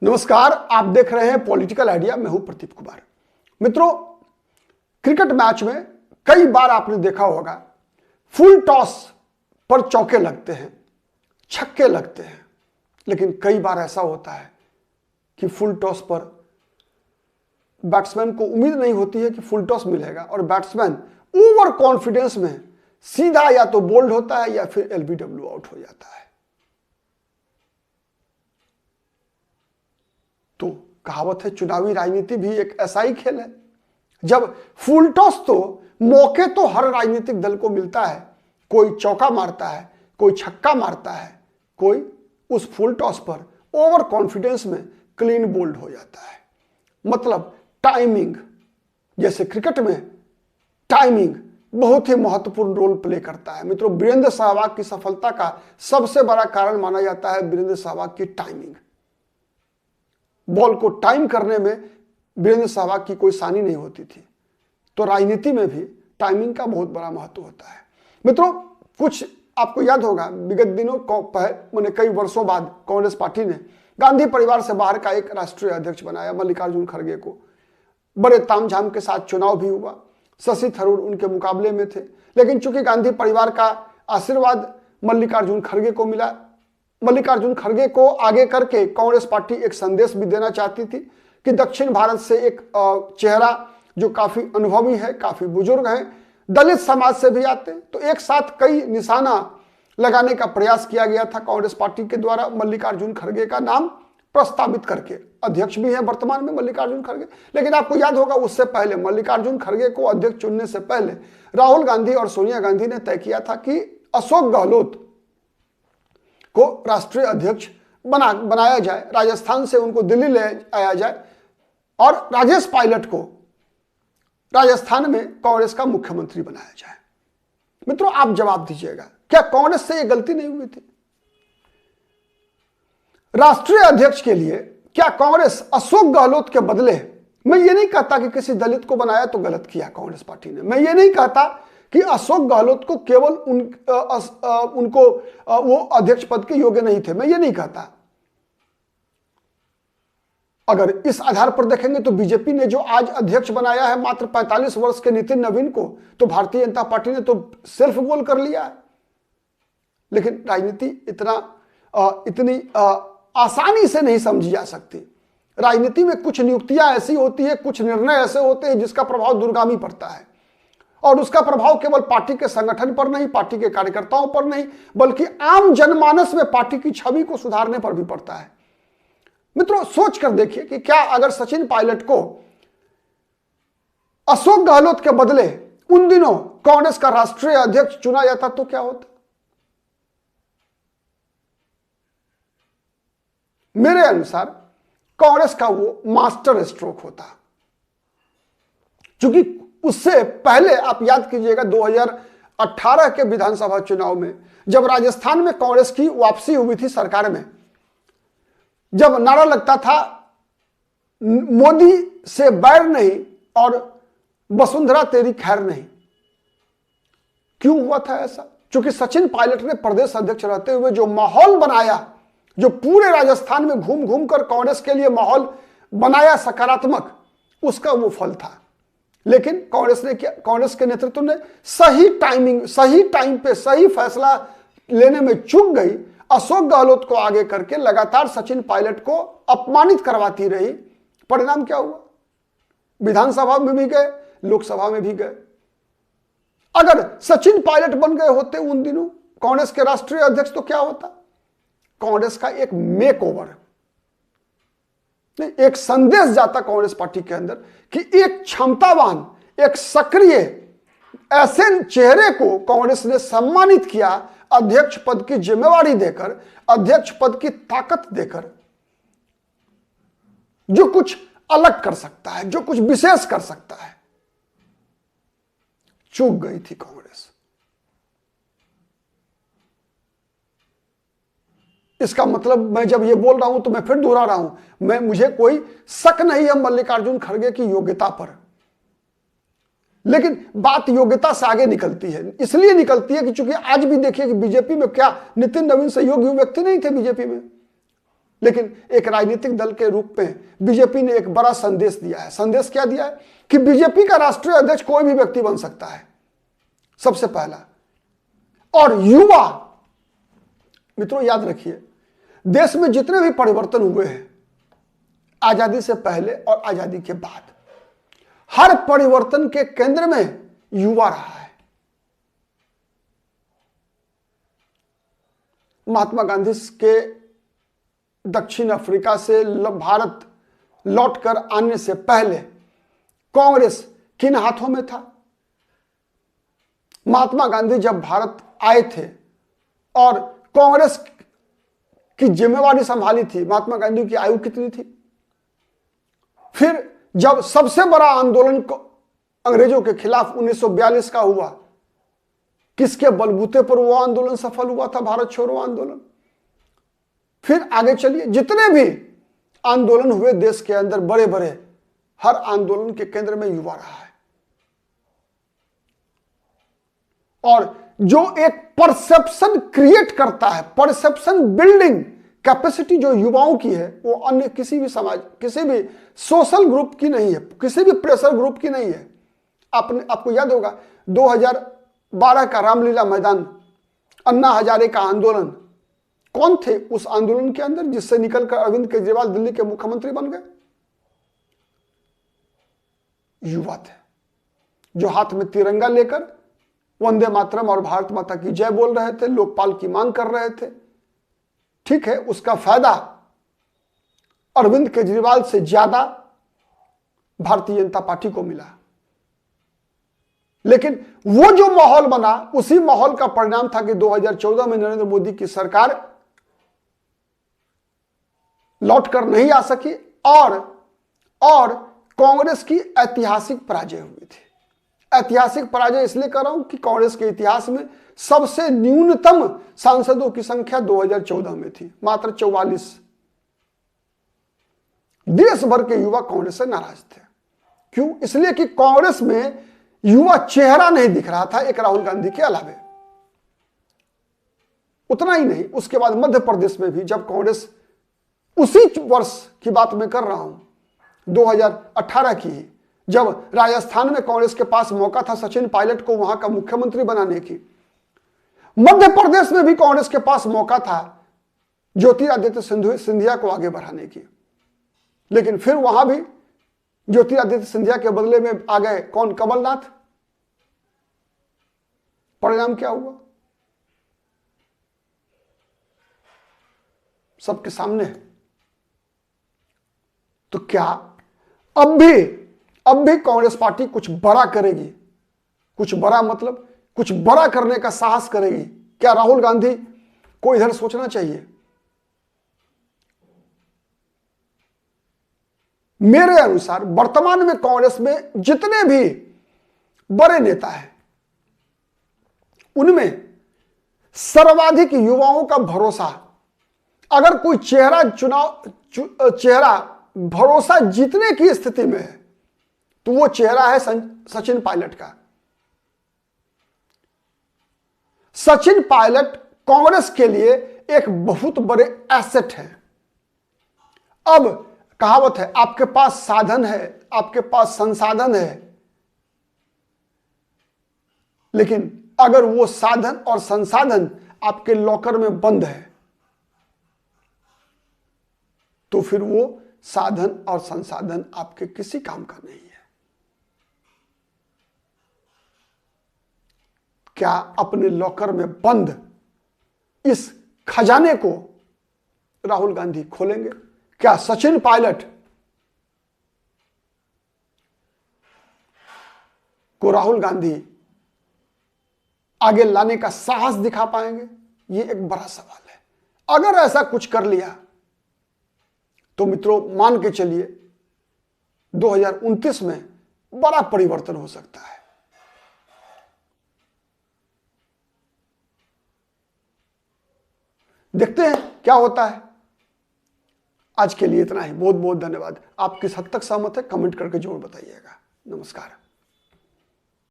नमस्कार, आप देख रहे हैं पॉलिटिकल आइडिया। मैं हूं प्रदीप कुमार। मित्रों, क्रिकेट मैच में कई बार आपने देखा होगा फुल टॉस पर चौके लगते हैं, छक्के लगते हैं, लेकिन कई बार ऐसा होता है कि फुल टॉस पर बैट्समैन को उम्मीद नहीं होती है कि फुल टॉस मिलेगा और बैट्समैन ओवर कॉन्फिडेंस में सीधा या तो बोल्ड होता है या फिर एलबीडब्ल्यू आउट हो जाता है। तो कहावत है, चुनावी राजनीति भी एक ऐसा ही खेल है। जब फुल टॉस तो मौके तो हर राजनीतिक दल को मिलता है, कोई चौका मारता है, कोई छक्का मारता है, कोई उस फुल टॉस पर ओवर कॉन्फिडेंस में क्लीन बोल्ड हो जाता है। मतलब टाइमिंग, जैसे क्रिकेट में टाइमिंग बहुत ही महत्वपूर्ण रोल प्ले करता है। मित्रों, वीरेंद्र सहवाग की सफलता का सबसे बड़ा कारण माना जाता है वीरेंद्र सहवाग की टाइमिंग। बॉल को टाइम करने में वीरेंद्र सहवाग की कोई सानी नहीं होती थी। तो राजनीति में भी टाइमिंग का बहुत बड़ा महत्व होता है। मित्रों, कुछ आपको याद होगा, विगत दिनों मैंने कई वर्षों बाद कांग्रेस पार्टी ने गांधी परिवार से बाहर का एक राष्ट्रीय अध्यक्ष बनाया, मल्लिकार्जुन खड़गे को। बड़े तामझाम के साथ चुनाव भी हुआ, शशि थरूर उनके मुकाबले में थे, लेकिन चूंकि गांधी परिवार का आशीर्वाद मल्लिकार्जुन खड़गे को मिला, मल्लिकार्जुन खड़गे को आगे करके कांग्रेस पार्टी एक संदेश भी देना चाहती थी कि दक्षिण भारत से एक चेहरा जो काफी अनुभवी है, काफी बुजुर्ग है, दलित समाज से भी आते, तो एक साथ कई निशाना लगाने का प्रयास किया गया था कांग्रेस पार्टी के द्वारा। मल्लिकार्जुन खड़गे का नाम प्रस्तावित करके, अध्यक्ष भी है वर्तमान में मल्लिकार्जुन खड़गे। लेकिन आपको याद होगा, उससे पहले मल्लिकार्जुन खड़गे को अध्यक्ष चुनने से पहले राहुल गांधी और सोनिया गांधी ने तय किया था कि अशोक गहलोत को राष्ट्रीय अध्यक्ष बनाया जाए, राजस्थान से उनको दिल्ली ले आया जाए और राजेश पायलट को राजस्थान में कांग्रेस का मुख्यमंत्री बनाया जाए। मित्रों, आप जवाब दीजिएगा, क्या कांग्रेस से यह गलती नहीं हुई थी? राष्ट्रीय अध्यक्ष के लिए क्या कांग्रेस अशोक गहलोत के बदले, मैं ये नहीं कहता कि किसी दलित को बनाया तो गलत किया कांग्रेस पार्टी ने, मैं ये नहीं कहता कि अशोक गहलोत को केवल उनको वो अध्यक्ष पद के योग्य नहीं थे, मैं ये नहीं कहता। अगर इस आधार पर देखेंगे तो बीजेपी ने जो आज अध्यक्ष बनाया है मात्र 45 वर्ष के नितिन नवीन को, तो भारतीय जनता पार्टी ने तो सेल्फ गोल कर लिया है। लेकिन राजनीति इतनी आसानी से नहीं समझी जा सकती। राजनीति में कुछ नियुक्तियां ऐसी होती है, कुछ निर्णय ऐसे होते हैं जिसका प्रभाव दूरगामी पड़ता है, और उसका प्रभाव केवल पार्टी के संगठन पर नहीं, पार्टी के कार्यकर्ताओं पर नहीं, बल्कि आम जनमानस में पार्टी की छवि को सुधारने पर भी पड़ता है। मित्रों, सोच कर देखिए कि क्या अगर सचिन पायलट को अशोक गहलोत के बदले उन दिनों कांग्रेस का राष्ट्रीय अध्यक्ष चुना जाता तो क्या होता? मेरे अनुसार कांग्रेस का वो मास्टर स्ट्रोक होता, क्योंकि उससे पहले आप याद कीजिएगा 2018 के विधानसभा चुनाव में जब राजस्थान में कांग्रेस की वापसी हुई थी सरकार में, जब नारा लगता था मोदी से बैर नहीं और वसुंधरा तेरी खैर नहीं। क्यों हुआ था ऐसा? क्योंकि सचिन पायलट ने प्रदेश अध्यक्ष रहते हुए जो माहौल बनाया, जो पूरे राजस्थान में घूम घूम कर कांग्रेस के लिए माहौल बनाया सकारात्मक, उसका वो फल था। लेकिन कांग्रेस के नेतृत्व ने सही टाइम पे सही फैसला लेने में चूक गई। अशोक गहलोत को आगे करके लगातार सचिन पायलट को अपमानित करवाती रही। परिणाम क्या हुआ? विधानसभा में भी गए, लोकसभा में भी गए। अगर सचिन पायलट बन गए होते उन दिनों कांग्रेस के राष्ट्रीय अध्यक्ष, तो क्या होता? कांग्रेस का एक मेक ओवर, एक संदेश जाता कांग्रेस पार्टी के अंदर कि एक क्षमतावान, एक सक्रिय ऐसे चेहरे को कांग्रेस ने सम्मानित किया, अध्यक्ष पद की जिम्मेवारी देकर, अध्यक्ष पद की ताकत देकर, जो कुछ अलग कर सकता है, जो कुछ विशेष कर सकता है। चूक गई थी कांग्रेस। इसका मतलब मैं जब ये बोल रहा हूं तो मैं फिर दोहरा रहा हूं, मुझे कोई शक नहीं है मल्लिकार्जुन खड़गे की योग्यता पर, लेकिन बात योग्यता से आगे निकलती है। इसलिए निकलती है कि चूंकि आज भी देखिए कि बीजेपी में क्या नितिन नवीन से योग्य व्यक्ति नहीं थे बीजेपी में, लेकिन एक राजनीतिक दल के रूप में बीजेपी ने एक बड़ा संदेश दिया है। संदेश क्या दिया है कि बीजेपी का राष्ट्रीय अध्यक्ष कोई भी व्यक्ति बन सकता है, सबसे पहला। और युवा, मित्रों याद रखिए, देश में जितने भी परिवर्तन हुए हैं आजादी से पहले और आजादी के बाद, हर परिवर्तन के केंद्र में युवा रहा है। महात्मा गांधी के दक्षिण अफ्रीका से भारत लौटकर आने से पहले कांग्रेस किन हाथों में था? महात्मा गांधी जब भारत आए थे और कांग्रेस की जिम्मेवारी संभाली थी, महात्मा गांधी की आयु कितनी थी? फिर जब सबसे बड़ा आंदोलन अंग्रेजों के खिलाफ 1942 का हुआ, किसके बलबूते पर वो आंदोलन सफल हुआ था? भारत छोड़ो आंदोलन। फिर आगे चलिए, जितने भी आंदोलन हुए देश के अंदर बड़े बड़े, हर आंदोलन के केंद्र में युवा रहा है। और जो एक परसेप्शन क्रिएट करता है, परसेप्शन बिल्डिंग कैपेसिटी जो युवाओं की है, वो अन्य किसी भी समाज, किसी भी सोशल ग्रुप की नहीं है, किसी भी प्रेशर ग्रुप की नहीं है। आपको याद होगा 2012 का रामलीला मैदान, अन्ना हजारे का आंदोलन, कौन थे उस आंदोलन के अंदर जिससे निकलकर अरविंद केजरीवाल दिल्ली के मुख्यमंत्री बन गए? युवा थे, जो हाथ में तिरंगा लेकर वंदे मातरम और भारत माता की जय बोल रहे थे, लोकपाल की मांग कर रहे थे। ठीक है, उसका फायदा अरविंद केजरीवाल से ज्यादा भारतीय जनता पार्टी को मिला। लेकिन वो जो माहौल बना, उसी माहौल का परिणाम था कि 2014 में नरेंद्र मोदी की सरकार लौटकर नहीं आ सकी और कांग्रेस की ऐतिहासिक पराजय हुई थी। ऐतिहासिक पराजय इसलिए कर रहा हूं कि कांग्रेस के इतिहास में सबसे न्यूनतम सांसदों की संख्या 2014 में थी, मात्र 44। देश भर के युवा कांग्रेस से नाराज थे। क्यों? इसलिए कि कांग्रेस में युवा चेहरा नहीं दिख रहा था एक राहुल गांधी के अलावे। उतना ही नहीं, उसके बाद मध्य प्रदेश में भी जब कांग्रेस, उसी वर्ष की बात मैं कर रहा हूं, 2018 की, जब राजस्थान में कांग्रेस के पास मौका था सचिन पायलट को वहां का मुख्यमंत्री बनाने की, मध्य प्रदेश में भी कांग्रेस के पास मौका था ज्योतिरादित्य सिंधिया को आगे बढ़ाने की, लेकिन फिर वहां भी ज्योतिरादित्य सिंधिया के बदले में आ गए कौन? कमलनाथ। परिणाम क्या हुआ? सबके सामने है। तो क्या अब भी कांग्रेस पार्टी कुछ बड़ा करेगी? कुछ बड़ा मतलब कुछ बड़ा करने का साहस करेगी? क्या राहुल गांधी को इधर सोचना चाहिए? मेरे अनुसार वर्तमान में कांग्रेस में जितने भी बड़े नेता हैं, उनमें सर्वाधिक युवाओं का भरोसा, अगर कोई चेहरा भरोसा जीतने की स्थिति में है तो वो चेहरा है सचिन पायलट का। सचिन पायलट कांग्रेस के लिए एक बहुत बड़े एसेट है। अब कहावत है, आपके पास साधन है, आपके पास संसाधन है, लेकिन अगर वो साधन और संसाधन आपके लॉकर में बंद है तो फिर वो साधन और संसाधन आपके किसी काम का नहीं है। क्या अपने लॉकर में बंद इस खजाने को राहुल गांधी खोलेंगे? क्या सचिन पायलट को राहुल गांधी आगे लाने का साहस दिखा पाएंगे? ये एक बड़ा सवाल है। अगर ऐसा कुछ कर लिया तो मित्रों मान के चलिए 2029 में बड़ा परिवर्तन हो सकता है। देखते हैं क्या होता है। आज के लिए इतना ही। बहुत बहुत धन्यवाद। आप किस हद तक सहमत है कमेंट करके जरूर बताइएगा। नमस्कार।